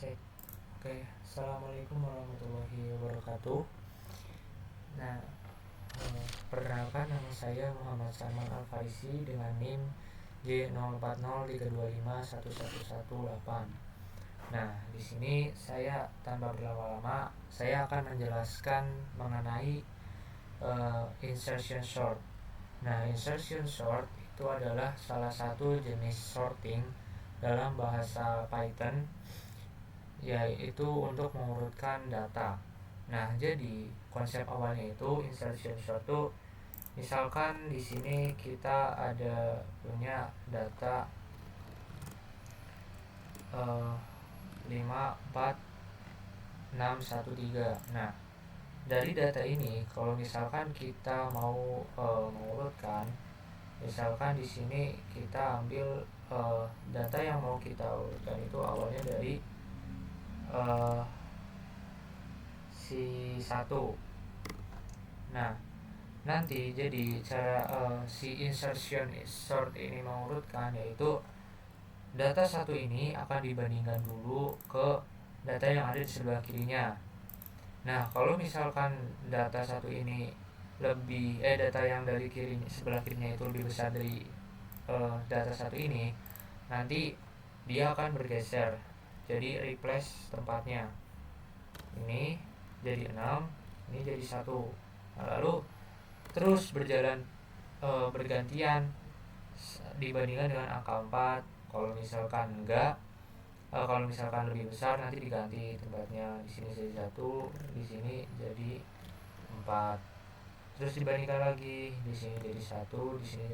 Cek. Oke, Assalamualaikum warahmatullahi wabarakatuh. Nah, perkenalkan nama saya Muhammad Salman Al-Farisi dengan NIM J0403251118. Nah, di sini saya tanpa berlama-lama, saya akan menjelaskan mengenai insertion sort. Nah, insertion sort itu adalah salah satu jenis sorting dalam bahasa Python, yaitu untuk mengurutkan data. Nah, jadi konsep awalnya itu insertion sort itu, misalkan di sini kita ada punya data 5 4 6 1 3. Nah, dari data ini kalau misalkan kita mau mengurutkan, misalkan di sini kita ambil data yang mau kita urutkan itu awalnya dari si 1. Nah, nanti jadi cara si insertion sort ini mengurutkan, yaitu data 1 ini akan dibandingkan dulu ke data yang ada di sebelah kirinya. Nah, kalau misalkan data 1 ini data yang dari sebelah kirinya itu lebih besar dari data 1 ini, nanti dia akan bergeser. Jadi replace tempatnya. Ini jadi 6, ini jadi 1. Nah, lalu terus berjalan bergantian dibandingkan dengan angka 4. Kalau misalkan enggak, kalau misalkan lebih besar, nanti diganti tempatnya. Di sini jadi 1, di sini jadi 4. Terus dibandingkan lagi, di sini jadi 1, di sini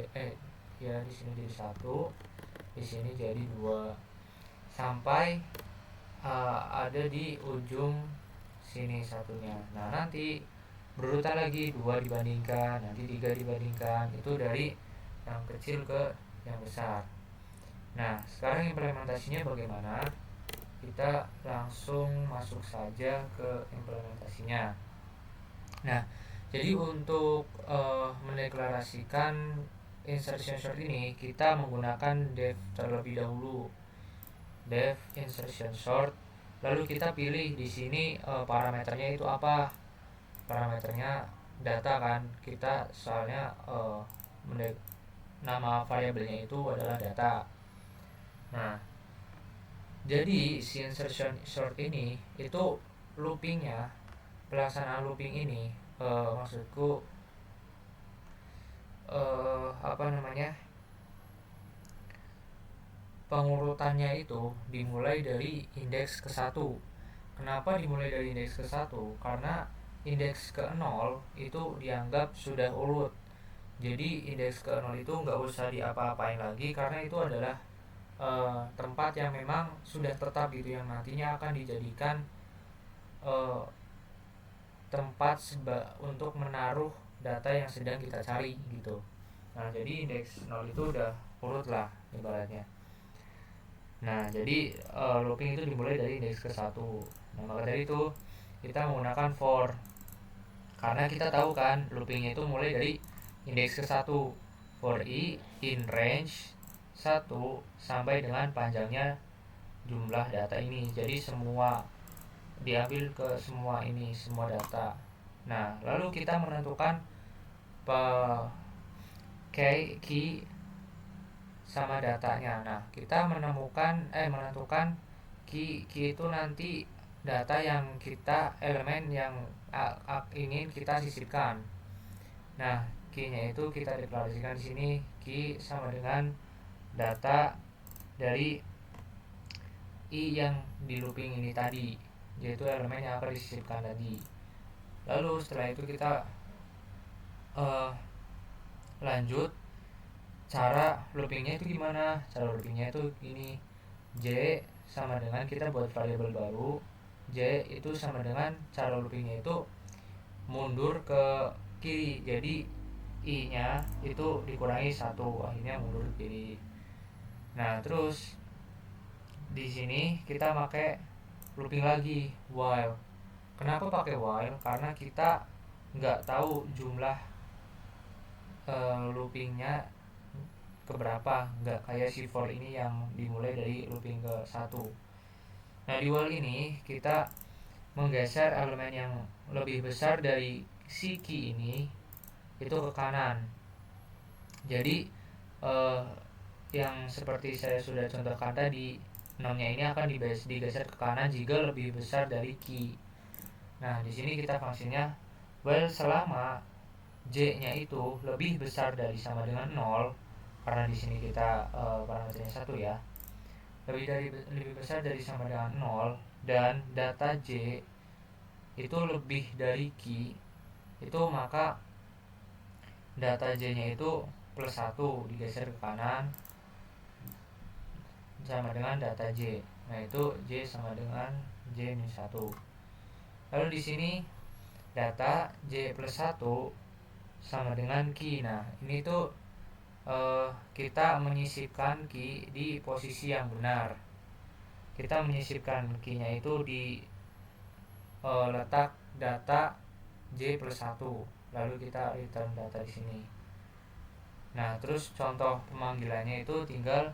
di sini jadi 1, di sini jadi 2, sampai ada di ujung sini satunya. Nah, nanti berurutan lagi, 2 dibandingkan, nanti 3 dibandingkan, itu dari yang kecil ke yang besar. Nah, sekarang implementasinya bagaimana? Kita langsung masuk saja ke implementasinya. Nah, jadi untuk mendeklarasikan insertion sort ini, kita menggunakan def terlebih dahulu. Def insertion sort. Lalu kita pilih di sini parameternya itu apa? Parameternya data kan. Kita soalnya nama variabelnya itu adalah data. Nah, jadi si insertion sort ini itu loopingnya, pelaksanaan looping ini, maksudku pengurutannya itu dimulai dari indeks ke 1. Kenapa dimulai dari indeks ke 1? Karena indeks ke 0 itu dianggap sudah urut. Jadi indeks ke 0 itu nggak usah diapa-apain lagi, karena itu adalah tempat yang memang sudah tetap gitu, yang nantinya akan dijadikan tempat untuk menaruh data yang sedang kita cari gitu. Nah, jadi indeks 0 itu udah urut lah ibaratnya. Nah, jadi looping itu dimulai dari indeks ke 1. Nah, maka dari itu kita menggunakan for, karena kita tahu kan loopingnya itu mulai dari indeks ke 1. For i in range 1 sampai dengan panjangnya jumlah data ini. Jadi semua diambil ke semua ini, semua data. Nah, lalu kita menentukan key sama datanya. Nah, kita menentukan key itu nanti data yang elemen yang ingin kita sisipkan. Nah, key-nya itu kita deklarasikan di sini, key sama dengan data dari i yang di looping ini tadi, yaitu elemen yang akan disisipkan tadi. Lalu setelah itu kita lanjut cara loopingnya itu gimana. Cara loopingnya itu ini, j sama dengan kita buat variabel baru, j itu sama dengan cara loopingnya itu mundur ke kiri. Jadi i nya itu dikurangi 1, akhirnya mundur ke kiri. Nah, terus di sini kita pakai looping lagi, while. Kenapa pakai while? Karena kita nggak tahu jumlah loopingnya keberapa, nggak kayak si for ini yang dimulai dari looping ke 1. Nah, di while ini kita menggeser elemen yang lebih besar dari si key ini itu ke kanan. Jadi yang seperti saya sudah contohkan tadi, 6-nya ini akan digeser ke kanan jika lebih besar dari key. Nah, di sini kita fungsinya while selama J-nya itu lebih besar dari sama dengan 0, karena di sini kita parameternya 1 ya. Lebih besar dari sama dengan 0 dan data J itu lebih dari key, itu maka data J-nya itu plus 1 digeser ke kanan sama dengan data J. Nah, itu J sama dengan J minus 1. Lalu di sini data J plus 1 sama dengan key. Nah, ini tuh kita menyisipkan key di posisi yang benar. Kita menyisipkan key-nya itu di letak data J plus 1. Lalu kita return data di sini. Nah, terus contoh pemanggilannya itu tinggal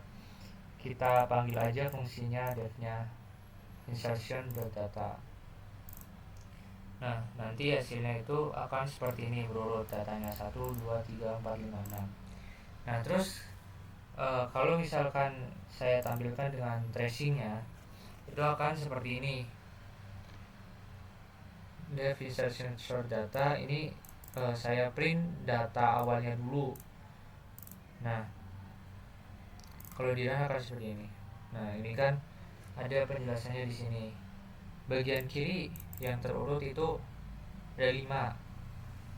kita panggil aja fungsinya def-nya insertion.data. Nah, nanti hasilnya itu akan seperti ini berurut datanya 1, 2, 3, 4, 5, 6. Nah, terus kalau misalkan saya tampilkan dengan tracingnya, itu akan seperti ini. Def insertion short data ini saya print data awalnya dulu. Nah, kalau di run akan seperti ini. Nah, ini kan ada penjelasannya di sini. Bagian kiri yang terurut itu ada 5.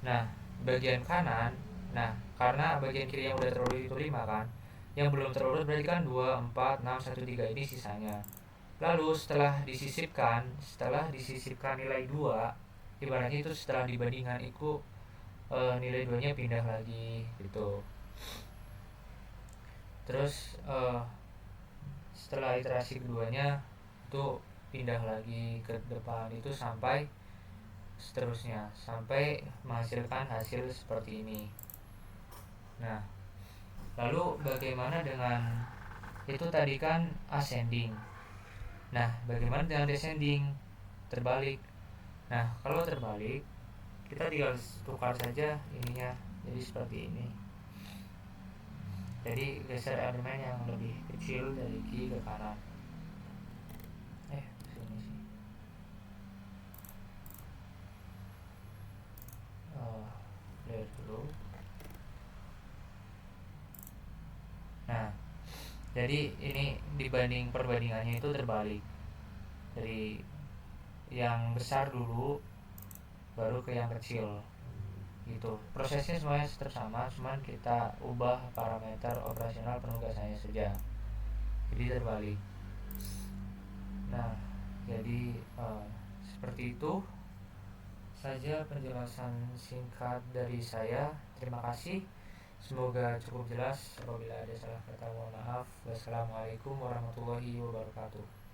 Nah, bagian kanan, nah karena bagian kiri yang udah terurut itu 5 kan, yang belum terurut berarti kan 2, 4, 6, 1, 3 ini sisanya. Lalu setelah disisipkan nilai 2, ibaratnya itu setelah dibandingkan itu nilai 2 nya pindah lagi gitu. Terus setelah iterasi keduanya itu pindah lagi ke depan itu sampai seterusnya sampai menghasilkan hasil seperti ini. Nah, lalu bagaimana dengan itu tadi kan ascending. Nah, bagaimana dengan descending? Terbalik. Nah, kalau terbalik kita tinggal tukar saja ininya jadi seperti ini. Jadi geser elemen yang lebih kecil dari kiri ke kanan. Sini sih. Lihat dulu. Nah, jadi ini perbandingannya itu terbalik. Dari yang besar dulu baru ke yang kecil. Gitu. Prosesnya semuanya tetap sama, cuman kita ubah parameter operasional penugasannya saja. Jadi terbalik. Nah, jadi seperti itu saja penjelasan singkat dari saya. Terima kasih. Semoga cukup jelas. Apabila ada salah kata mohon maaf. Wassalamualaikum warahmatullahi wabarakatuh.